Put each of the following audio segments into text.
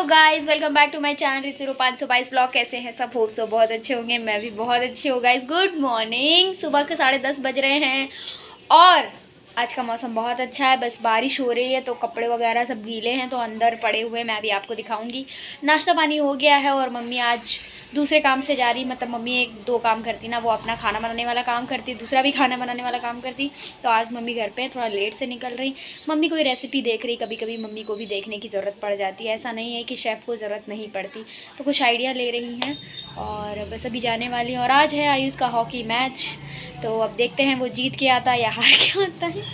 Guys, welcome back to my channel 0522 blog. कैसे हैं सब? होप सो बहुत अच्छे होंगे। मैं भी बहुत अच्छी हूँ गाइस। Good morning. सुबह के 10:30 बज रहे हैं और आज का मौसम बहुत अच्छा है। बस बारिश हो रही है तो कपड़े वगैरह सब गीले हैं तो अंदर पड़े हुए मैं भी आपको दिखाऊंगी। नाश्ता पानी हो गया है और मम्मी आज दूसरे काम से जा रही। मतलब मम्मी एक दो काम करती ना, वो अपना खाना बनाने वाला काम करती, दूसरा भी खाना बनाने वाला काम करती। तो आज मम्मी घर पे थोड़ा लेट से निकल रही। मम्मी कोई रेसिपी देख रही। कभी कभी मम्मी को भी देखने की ज़रूरत पड़ जाती है, ऐसा नहीं है कि शेफ़ को ज़रूरत नहीं पड़ती। तो कुछ आइडिया ले रही हैं और बस अभी जाने वाली हैं। और आज है आयुष का हॉकी मैच, तो अब देखते हैं वो जीत के आता है या हार के आता है।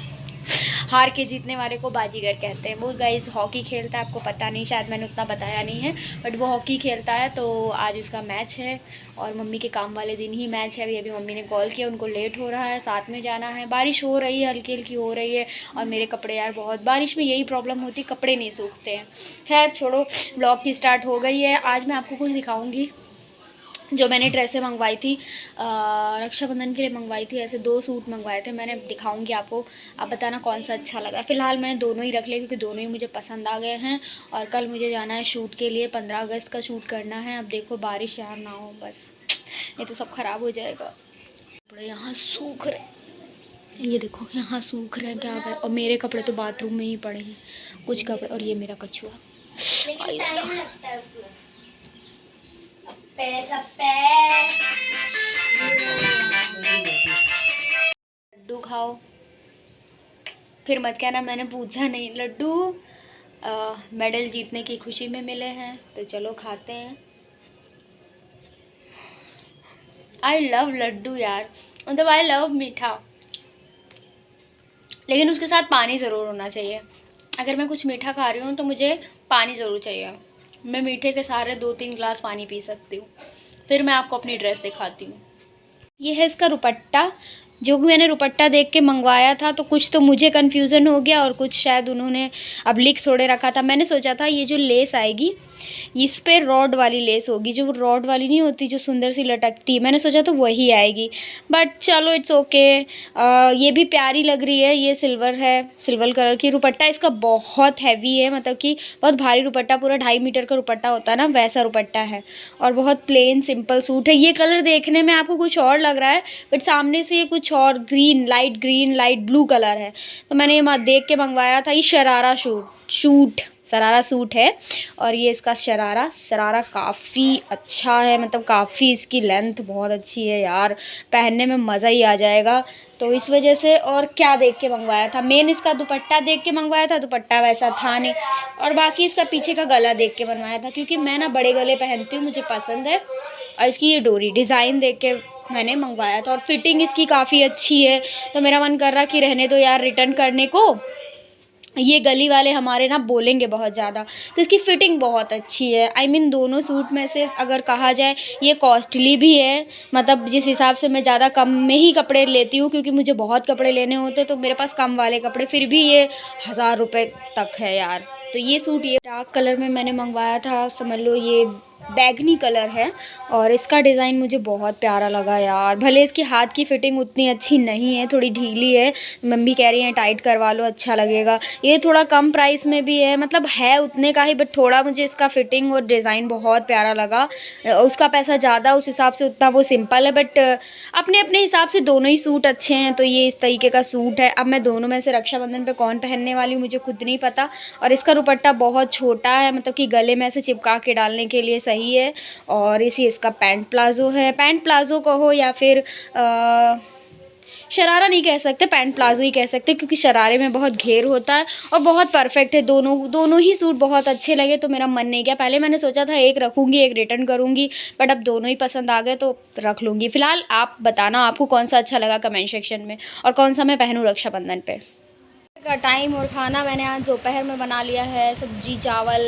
हार के जीतने वाले को बाजीगर कहते हैं। वो गाइस हॉकी खेलता है, आपको पता नहीं, शायद मैंने उतना बताया नहीं है, बट वो हॉकी खेलता है। तो आज उसका मैच है और मम्मी के काम वाले दिन ही मैच है। अभी मम्मी ने कॉल किया, उनको लेट हो रहा है, साथ में जाना है। बारिश हो रही है, हल्की हल्की हो रही है और मेरे कपड़े यार बहुत, बारिश में यही प्रॉब्लम होती, कपड़े नहीं सूखते हैं। खैर छोड़ो, ब्लॉग की स्टार्ट हो गई है। आज मैं आपको कुछ दिखाऊँगी जो मैंने ड्रेसें मंगवाई थी, रक्षाबंधन के लिए मंगवाई थी। ऐसे 2 सूट मंगवाए थे मैंने, दिखाऊंगी आपको। आप बताना कौन सा अच्छा लगा। फ़िलहाल मैंने दोनों ही रख लिए क्योंकि दोनों ही मुझे पसंद आ गए हैं। और कल मुझे जाना है शूट के लिए, 15 अगस्त का शूट करना है। अब देखो बारिश यार ना हो बस, नहीं तो सब ख़राब हो जाएगा। कपड़े यहाँ सूख रहे, ये देखो यहाँ सूख रहे हैं, क्या करें। और मेरे कपड़े तो बाथरूम में ही पड़े हैं कुछ कपड़े। और ये मेरा कछुआ, लड्डू खाओ, फिर मत कहना मैंने पूछा नहीं। लड्डू मेडल जीतने की खुशी में मिले हैं तो चलो खाते हैं। आई लव लड्डू यार, मतलब आई लव मीठा, लेकिन उसके साथ पानी ज़रूर होना चाहिए। अगर मैं कुछ मीठा खा रही हूँ तो मुझे पानी ज़रूर चाहिए। मैं मीठे के सारे 2-3 गिलास पानी पी सकती हूँ। फिर मैं आपको अपनी ड्रेस दिखाती हूँ। ये है इसका दुपट्टा। जो भी मैंने दुपट्टा देख के मंगवाया था तो कुछ तो मुझे कन्फ्यूज़न हो गया और कुछ शायद उन्होंने अब लिख थोड़े रखा था। मैंने सोचा था ये जो लेस आएगी इस पे रॉड वाली लेस होगी, जो रॉड वाली नहीं होती जो सुंदर सी लटकती है, मैंने सोचा तो वही आएगी। बट चलो इट्स ओके। ये भी प्यारी लग रही है। ये सिल्वर है, सिल्वर कलर की। दुपट्टा इसका बहुत हैवी है, मतलब कि बहुत भारी दुपट्टा, पूरा 2.5 मीटर का दुपट्टा होता है ना, वैसा दुपट्टा है। और बहुत प्लेन सिंपल सूट है। ये कलर देखने में आपको कुछ और लग रहा है बट सामने से ये कुछ और ग्रीन लाइट ब्लू कलर है। तो मैंने ये देख के मंगवाया था। ये शरारा सूट है और ये इसका शरारा काफ़ी अच्छा है, मतलब काफ़ी इसकी लेंथ बहुत अच्छी है यार, पहनने में मज़ा ही आ जाएगा। तो इस वजह से, और क्या देख के मंगवाया था, मेन इसका दुपट्टा देख के मंगवाया था। दुपट्टा वैसा था नहीं, और बाकी इसका पीछे का गला देख के बनवाया था क्योंकि मैं ना बड़े गले पहनती हूँ, मुझे पसंद है। और इसकी ये डोरी डिज़ाइन देख के मैंने मंगवाया था और फिटिंग इसकी काफ़ी अच्छी है। तो मेरा मन कर रहा कि रहने दो यार रिटर्न करने को। ये गली वाले हमारे ना बोलेंगे बहुत ज़्यादा, तो इसकी फ़िटिंग बहुत अच्छी है। आई मीन दोनों सूट में से अगर कहा जाए ये कॉस्टली भी है, मतलब जिस हिसाब से मैं ज़्यादा कम में ही कपड़े लेती हूँ क्योंकि मुझे बहुत कपड़े लेने होते तो मेरे पास कम वाले कपड़े, फिर भी ये 1000 रुपये तक है यार। तो ये सूट ये डार्क कलर में मैंने मंगवाया था, समझ लो ये बैगनी कलर है और इसका डिज़ाइन मुझे बहुत प्यारा लगा यार। भले इसकी हाथ की फ़िटिंग उतनी अच्छी नहीं है, थोड़ी ढीली है, मम्मी कह रही हैं टाइट करवा लो अच्छा लगेगा। ये थोड़ा कम प्राइस में भी है, मतलब है उतने का ही, बट थोड़ा मुझे इसका फ़िटिंग और डिज़ाइन बहुत प्यारा लगा। उसका पैसा ज़्यादा, उस हिसाब से उतना वो सिंपल है, बट अपने अपने हिसाब से दोनों ही सूट अच्छे हैं। तो ये इस तरीके का सूट है। अब मैं दोनों में से रक्षाबंधन पे कौन पहनने वाली हूँ मुझे खुद नहीं पता। और इसका दुपट्टा बहुत छोटा है, मतलब कि गले में ऐसे चिपका के डालने के लिए सही है। और इसी इसका पैंट प्लाज़ो है, पैंट प्लाज़ो कहो या फिर शरारा नहीं कह सकते, पैंट प्लाज़ो ही कह सकते क्योंकि शरारे में बहुत घेर होता है और बहुत परफेक्ट है। दोनों ही सूट बहुत अच्छे लगे तो मेरा मन नहीं किया। पहले मैंने सोचा था एक रखूँगी एक रिटर्न करूँगी, बट अब दोनों ही पसंद आ गए तो रख लूँगी। फ़िलहाल आप बताना आपको कौन सा अच्छा लगा कमेंट सेक्शन में और कौन सा मैं पहनूँ रक्षाबंधन पे। का टाइम और खाना मैंने आज दोपहर में बना लिया है, सब्जी चावल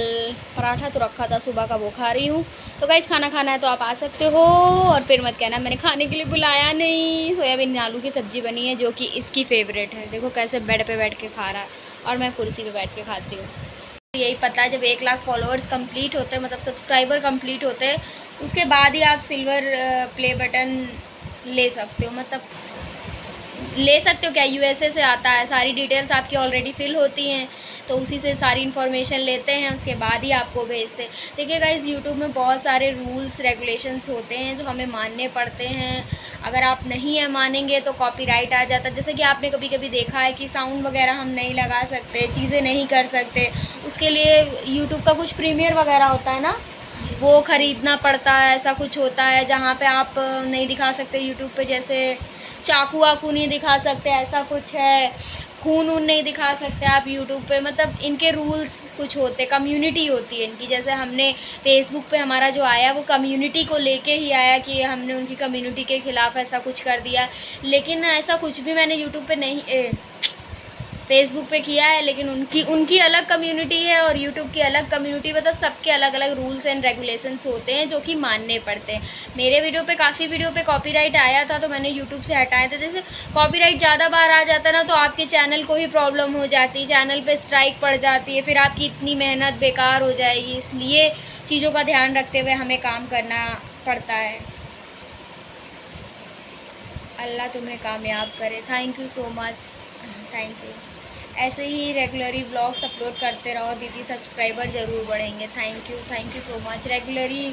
पराठा तो रखा था सुबह का, वो खा रही हूँ। तो गाइस खाना खाना है तो आप आ सकते हो और फिर मत कहना मैंने खाने के लिए बुलाया नहीं। सोयाबीन आलू की सब्ज़ी बनी है जो कि इसकी फेवरेट है। देखो कैसे बेड पे बैठ के खा रहा है और मैं कुर्सी पे बैठ के खाती हूँ। यही पता है जब 1 लाख फॉलोअर्स कंप्लीट होते हैं, मतलब सब्सक्राइबर कंप्लीट होते हैं, उसके बाद ही आप सिल्वर प्ले बटन ले सकते हो। मतलब ले सकते हो क्या, यूएसए से आता है, सारी डिटेल्स आपकी ऑलरेडी फिल होती हैं, तो उसी से सारी इन्फॉर्मेशन लेते हैं, उसके बाद ही आपको भेजते हैं। देखिए गाइस, यूट्यूब में बहुत सारे रूल्स रेगुलेशंस होते हैं जो हमें मानने पड़ते हैं। अगर आप नहीं है मानेंगे तो कॉपीराइट आ जाता है। जैसे कि आपने कभी कभी देखा है कि साउंड वगैरह हम नहीं लगा सकते, चीज़ें नहीं कर सकते, उसके लिए यूट्यूब का कुछ प्रीमियर वगैरह होता है ना, वो ख़रीदना पड़ता है। ऐसा कुछ होता है जहाँ पे आप नहीं दिखा सकते यूट्यूब पे, जैसे चाकू वाकू नहीं दिखा सकते, ऐसा कुछ है, खून वून नहीं दिखा सकते आप यूट्यूब पे। मतलब इनके रूल्स कुछ होते, कम्युनिटी होती है इनकी। जैसे हमने फेसबुक पे हमारा जो आया वो कम्युनिटी को लेके ही आया कि हमने उनकी कम्युनिटी के ख़िलाफ़ ऐसा कुछ कर दिया, लेकिन ऐसा कुछ भी मैंने यूट्यूब पे नहीं फेसबुक पे किया है। लेकिन उनकी अलग कम्युनिटी है और यूट्यूब की अलग कम्युनिटी, मतलब सबके अलग अलग रूल्स एंड रेगुलेशंस होते हैं जो कि मानने पड़ते हैं। मेरे वीडियो पे काफ़ी वीडियो पे कॉपीराइट आया था तो मैंने यूट्यूब से हटाए थे। जैसे कॉपीराइट ज़्यादा बार आ जाता ना तो आपके चैनल को ही प्रॉब्लम हो जाती है, चैनल पर स्ट्राइक पड़ जाती है, फिर आपकी इतनी मेहनत बेकार हो जाएगी। इसलिए चीज़ों का ध्यान रखते हुए हमें काम करना पड़ता है। अल्लाह तुम्हें कामयाब करे। Thank you so much, thank you. ऐसे ही रेगुलरली व्लॉग्स अपलोड करते रहो दीदी, सब्सक्राइबर ज़रूर बढ़ेंगे। Thank you so much. Regularly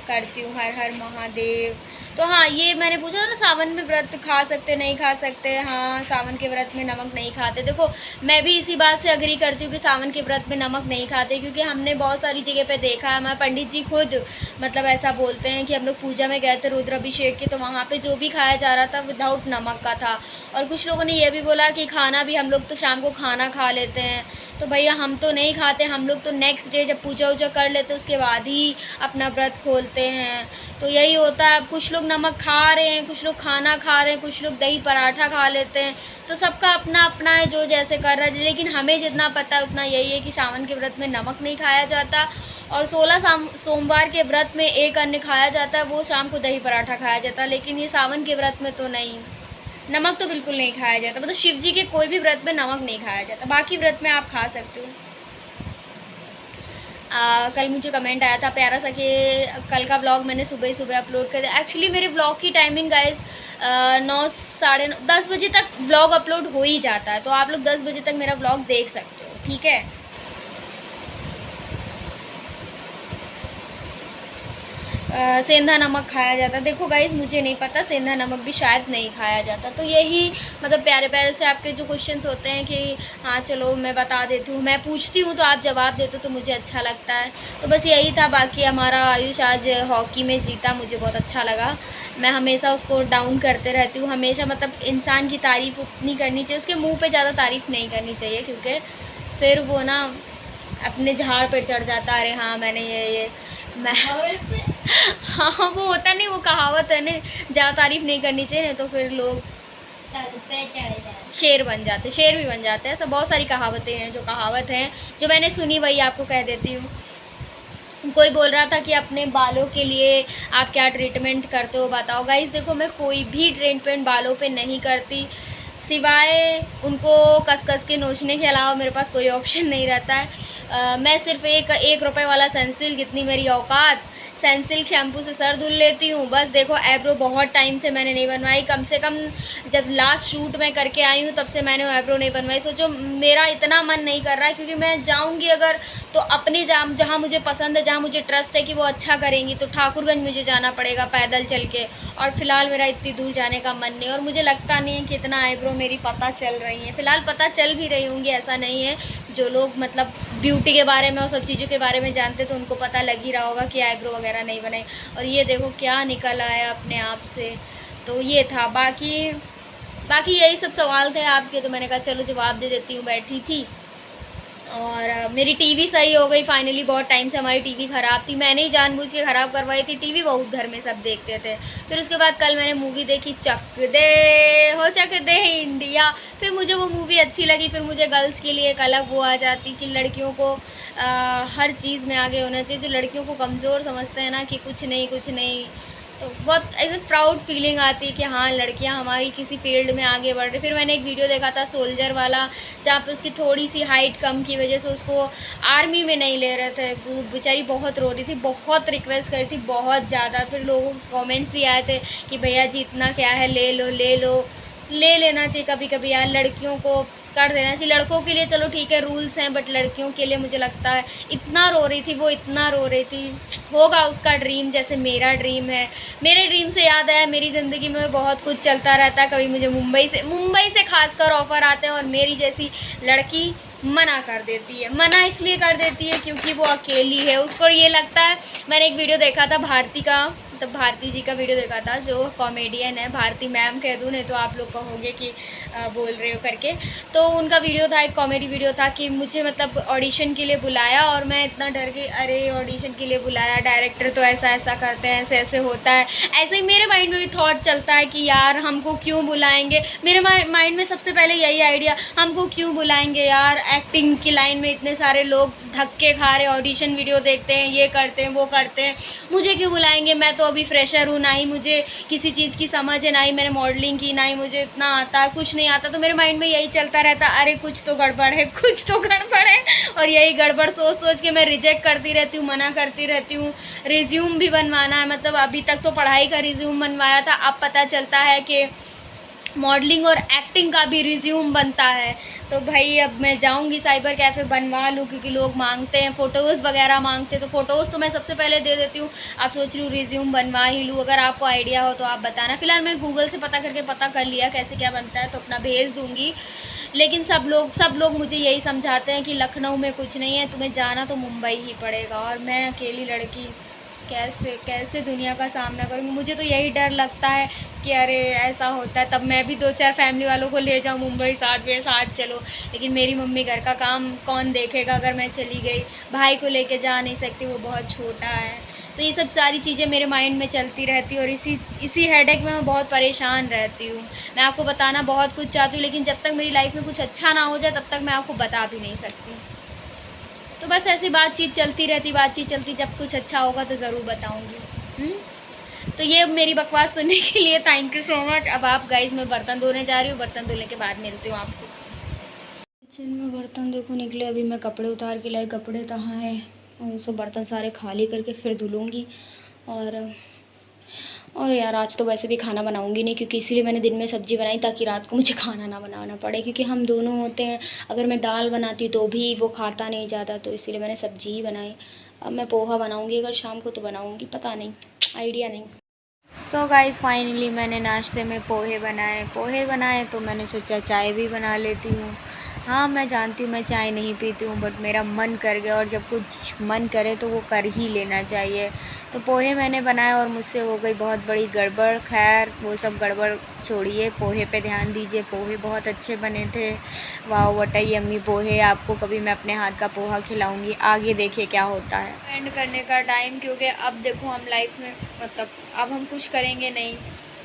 करती हूँ। हर हर महादेव। तो हाँ, ये मैंने पूछा था ना, सावन में व्रत खा सकते नहीं खा सकते। हाँ, सावन के व्रत में नमक नहीं खाते। देखो, मैं भी इसी बात से अग्री करती हूँ कि सावन के व्रत में नमक नहीं खाते, क्योंकि हमने बहुत सारी जगह पे देखा है। हमारे पंडित जी खुद मतलब ऐसा बोलते हैं कि हम लोग पूजा में गए थे रुद्राभिषेक के, तो वहाँ पे जो भी खाया जा रहा था विदाउट नमक का था। और कुछ लोगों ने ये भी बोला कि खाना भी, हम लोग तो शाम को खाना खा लेते हैं, तो भैया हम तो नहीं खाते। हम लोग तो नेक्स्ट डे जब पूजा वूजा कर लेते उसके बाद ही अपना व्रत खोलते हैं। तो यही होता है। कुछ लोग नमक खा रहे हैं, कुछ लोग खाना खा रहे हैं, कुछ लोग दही पराठा खा लेते हैं, तो सबका अपना अपना है जो जैसे कर रहा है। लेकिन हमें जितना पता है उतना यही है कि सावन के व्रत में नमक नहीं खाया जाता, और 16 सोमवार के व्रत में एक अन्न खाया जाता है, वो शाम को दही पराठा खाया जाता है। लेकिन ये सावन के व्रत में तो नहीं, नमक तो बिल्कुल नहीं खाया जाता। मतलब शिव जी के कोई भी व्रत में नमक नहीं खाया जाता, बाकी व्रत में आप खा सकते हो। कल मुझे कमेंट आया था प्यारा सा कि कल का व्लॉग मैंने सुबह ही सुबह अपलोड कर दिया। एक्चुअली मेरे व्लॉग की टाइमिंग गाइस 9 साढ़े 10 बजे तक व्लॉग अपलोड हो ही जाता है, तो आप लोग 10 बजे तक मेरा व्लॉग देख सकते हो, ठीक है। सेंधा नमक खाया जाता। देखो गाइस, मुझे नहीं पता, सेंधा नमक भी शायद नहीं खाया जाता। तो यही मतलब प्यारे प्यारे से आपके जो क्वेश्चंस होते हैं कि हाँ चलो मैं बता देती हूँ, मैं पूछती हूँ तो आप जवाब देते हो तो मुझे अच्छा लगता है। तो बस यही था। बाकी हमारा आयुष आज हॉकी में जीता, मुझे बहुत अच्छा लगा। मैं हमेशा उसको डाउन करते रहती हूँ हमेशा। मतलब इंसान की तारीफ़ उतनी करनी चाहिए, उसके मुँह पर ज़्यादा तारीफ़ नहीं करनी चाहिए, क्योंकि फिर वो ना अपने झाड़ पर चढ़ जाता। अरे हाँ मैंने ये मैं हाँ वो होता नहीं, वो कहावत है ना, ज़्यादा तारीफ़ नहीं करनी चाहिए, नहीं तो फिर लोग शेर बन जाते, शेर भी बन जाते हैं। ऐसा बहुत सारी कहावतें हैं, जो कहावत हैं जो मैंने सुनी वही आपको कह देती हूँ। कोई बोल रहा था कि अपने बालों के लिए आप क्या ट्रीटमेंट करते हो बताओ। गाइस देखो, मैं कोई भी ट्रीटमेंट बालों पे नहीं करती, सिवाय उनको कस कस के नोचने के अलावा मेरे पास कोई ऑप्शन नहीं रहता है। मैं सिर्फ एक रुपये वाला सनसिल्क, जितनी मेरी औकात, सनसिल्क शैम्पू से सर धुल लेती हूँ बस। देखो, आईब्रो बहुत टाइम से मैंने नहीं बनवाई, कम से कम जब लास्ट शूट मैं करके आई हूँ तब से मैंने आईब्रो नहीं बनवाई। सोचो, मेरा इतना मन नहीं कर रहा है, क्योंकि मैं जाऊँगी अगर तो अपने जहाँ मुझे पसंद है, जहाँ मुझे ट्रस्ट है कि वो अच्छा करेंगी, तो ठाकुरगंज मुझे जाना पड़ेगा पैदल चल के, और फ़िलहाल मेरा इतनी दूर जाने का मन नहीं। और मुझे लगता नहीं है कि इतना आईब्रो मेरी पता चल रही है। फ़िलहाल पता चल भी रही होंगी, ऐसा नहीं है। जो लोग मतलब ब्यूटी के बारे में और सब चीज़ों के बारे में जानते तो उनको पता लग ही रहा होगा कि आईब्रो वगैरह नहीं बनाई। और ये देखो क्या निकल आया अपने आप से। तो ये था। बाकी यही सब सवाल थे आपके, तो मैंने कहा चलो जवाब दे देती हूँ। बैठी थी और मेरी टीवी सही हो गई फाइनली। बहुत टाइम से हमारी टीवी ख़राब थी, मैंने ही जानबूझ के ख़राब करवाई थी। टीवी बहुत घर में सब देखते थे। फिर उसके बाद कल मैंने मूवी देखी, चक दे इंडिया। फिर मुझे वो मूवी अच्छी लगी। फिर मुझे गर्ल्स के लिए एक अलग वो आ जाती कि लड़कियों को हर चीज़ में आगे होना चाहिए। जो लड़कियों को कमज़ोर समझते हैं ना कि कुछ नहीं, तो बहुत ऐसे प्राउड फीलिंग आती है कि हाँ लड़कियां हमारी किसी फील्ड में आगे बढ़ रही। फिर मैंने एक वीडियो देखा था सोल्जर वाला, जहाँ पे उसकी थोड़ी सी हाइट कम की वजह से उसको आर्मी में नहीं ले रहे थे। वो बेचारी बहुत रो रही थी, बहुत रिक्वेस्ट करी थी, बहुत ज़्यादा। फिर लोगों के कमेंट्स भी आए थे कि भैया जी इतना क्या है, ले लो। ले लेना चाहिए कभी कभी यार, लड़कियों को कर देना चाहिए। लड़कों के लिए चलो ठीक है रूल्स हैं, बट लड़कियों के लिए मुझे लगता है, इतना रो रही थी वो, इतना रो रही थी। होगा उसका ड्रीम जैसे मेरा ड्रीम है। मेरे ड्रीम से याद आया, मेरी ज़िंदगी में बहुत कुछ चलता रहता है। कभी मुझे मुंबई से खासकर ऑफ़र आते हैं और मेरी जैसी लड़की मना कर देती है। मना इसलिए कर देती है क्योंकि वो अकेली है, उसको ये लगता है। मैंने एक वीडियो देखा था भारती का, मतलब भारती जी का वीडियो देखा था, जो कॉमेडियन है, भारती मैम कह दूँ, नहीं तो आप लोग कहोगे कि बोल रहे हो करके। तो उनका वीडियो था, एक कॉमेडी वीडियो था कि मुझे मतलब ऑडिशन के लिए बुलाया और मैं इतना डर गई, अरे ऑडिशन के लिए बुलाया, डायरेक्टर तो ऐसा ऐसा करते हैं, ऐसे ऐसे होता है। ऐसे ही मेरे माइंड में भी थॉट चलता है कि यार हमको क्यों बुलाएंगे। मेरे माइंड में सबसे पहले यही आइडिया, हमको क्यों बुलाएंगे यार, एक्टिंग की लाइन में इतने सारे लोग धक्के खा रहे, ऑडिशन वीडियो देखते हैं, ये करते हैं वो करते हैं, मुझे क्यों बुलाएंगे। मैं तो अभी फ्रेशर हूँ, ना ही मुझे किसी चीज़ की समझ है, ना ही मैंने मॉडलिंग की, ना ही मुझे इतना आता, कुछ नहीं आता। तो मेरे माइंड में यही चलता रहता, अरे कुछ तो गड़बड़ है, कुछ तो गड़बड़ है। और यही गड़बड़ सोच सोच के मैं रिजेक्ट करती रहती हूँ, मना करती रहती हूँ। रिज्यूम भी बनवाना है, मतलब अभी तक तो पढ़ाई का रिज्यूम बनवाया था, अब पता चलता है कि मॉडलिंग और एक्टिंग का भी रिज्यूम बनता है। तो भाई अब मैं जाऊंगी साइबर कैफ़े, बनवा लूँ, क्योंकि लोग मांगते हैं, फ़ोटोज़ वगैरह मांगते हैं। तो फ़ोटोज़ तो मैं सबसे पहले दे देती हूँ। आप सोच रही हूँ रिज्यूम बनवा ही लूँ। अगर आपको आइडिया हो तो आप बताना। फ़िलहाल मैं गूगल से पता कर लिया कैसे क्या बनता है, तो अपना भेज दूँगी। लेकिन सब लोग मुझे यही समझाते हैं कि लखनऊ में कुछ नहीं है, तुम्हें जाना तो मुंबई ही पड़ेगा। और मैं अकेली लड़की कैसे दुनिया का सामना करूँगी। मुझे तो यही डर लगता है कि अरे ऐसा होता है, तब मैं भी 2-4 फैमिली वालों को ले जाऊँ मुंबई, साथ चलो। लेकिन मेरी मम्मी घर का काम कौन देखेगा अगर मैं चली गई। भाई को लेके जा नहीं सकती, वो बहुत छोटा है। तो ये सब सारी चीज़ें मेरे माइंड में चलती रहती है और इसी हेडेक में मैं बहुत परेशान रहती हूँ। मैं आपको बताना बहुत कुछ चाहती हूँ, लेकिन जब तक मेरी लाइफ में कुछ अच्छा ना हो जाए तब तक मैं आपको बता भी नहीं सकती। तो बस ऐसी बातचीत चलती, जब कुछ अच्छा होगा तो ज़रूर बताऊँगी। तो ये मेरी बकवास सुनने के लिए थैंक यू सो मच। अब आप गाइज़, मैं बर्तन धोने जा रही हूँ, बर्तन धोने के बाद मिलती हूँ आपको। किचन में बर्तन देखो निकले, अभी मैं कपड़े उतार के लाई, कपड़े कहाँ हैं, और सब बर्तन सारे खाली करके फिर धुलूँगी। और यार आज तो वैसे भी खाना बनाऊंगी नहीं, क्योंकि इसीलिए मैंने दिन में सब्ज़ी बनाई ताकि रात को मुझे खाना ना बनाना पड़े, क्योंकि हम दोनों होते हैं। अगर मैं दाल बनाती तो भी वो खाता नहीं ज़्यादा, तो इसीलिए मैंने सब्ज़ी ही बनाई। अब मैं पोहा बनाऊंगी, अगर शाम को तो बनाऊंगी, पता नहीं, आइडिया नहीं। तो गाइस फाइनली मैंने नाश्ते में पोहे बनाए तो मैंने सोचा चाय भी बना लेती हूँ। हाँ मैं जानती हूँ मैं चाय नहीं पीती हूँ, बट मेरा मन कर गया, और जब कुछ मन करे तो वो कर ही लेना चाहिए। तो पोहे मैंने बनाए और मुझसे हो गई बहुत बड़ी गड़बड़। खैर वो सब गड़बड़ छोड़िए, पोहे पे ध्यान दीजिए। पोहे बहुत अच्छे बने थे, वाह व्हाट अ यम्मी पोहे। आपको कभी मैं अपने हाथ का पोहा खिलाऊंगी, आगे देखिए क्या होता है। एंड करने का टाइम, क्योंकि अब देखो हम लाइफ में, मतलब अब हम कुछ करेंगे नहीं,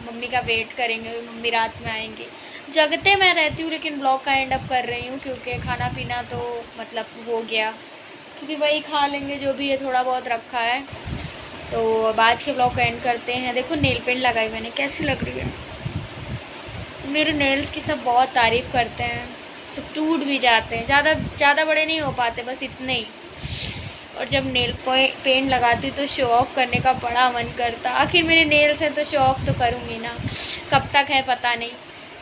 मम्मी का वेट करेंगे, मम्मी रात में आएंगी। जगते मैं रहती हूँ, लेकिन ब्लॉग का एंड अप कर रही हूँ, क्योंकि खाना पीना तो मतलब हो गया, क्योंकि वही खा लेंगे जो भी है, थोड़ा बहुत रखा है। तो अब आज के ब्लॉग का एंड करते हैं। देखो नेल पेंट लगाई मैंने, कैसी लग रही है। मेरे नेल्स की सब बहुत तारीफ़ करते हैं, सब टूट भी जाते हैं, ज़्यादा बड़े नहीं हो पाते, बस इतने ही। और जब नेल पेंट लगाती तो शो ऑफ़ करने का बड़ा मन करता। आखिर मेरे नेल्स हैं तो शो ऑफ़ तो करूँगी ना, कब तक है पता नहीं।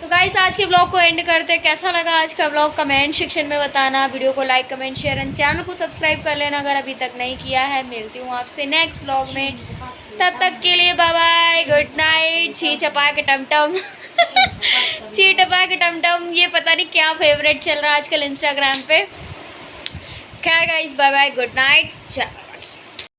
तो गाइस आज के ब्लॉग को एंड करते हैं। कैसा लगा आज का ब्लॉग कमेंट सेक्शन में बताना। वीडियो को like comment share and channel को सब्सक्राइब कर लेना अगर अभी तक नहीं किया है। मिलती हूँ आपसे नेक्स्ट ब्लॉग में, तब तक के लिए बाय बाय, गुड नाइट। छी चपा के टमटम छी टपा के टमटम, ये पता नहीं क्या फेवरेट चल रहा है आजकल इंस्टाग्राम पे। खैर guys bye bye, good night.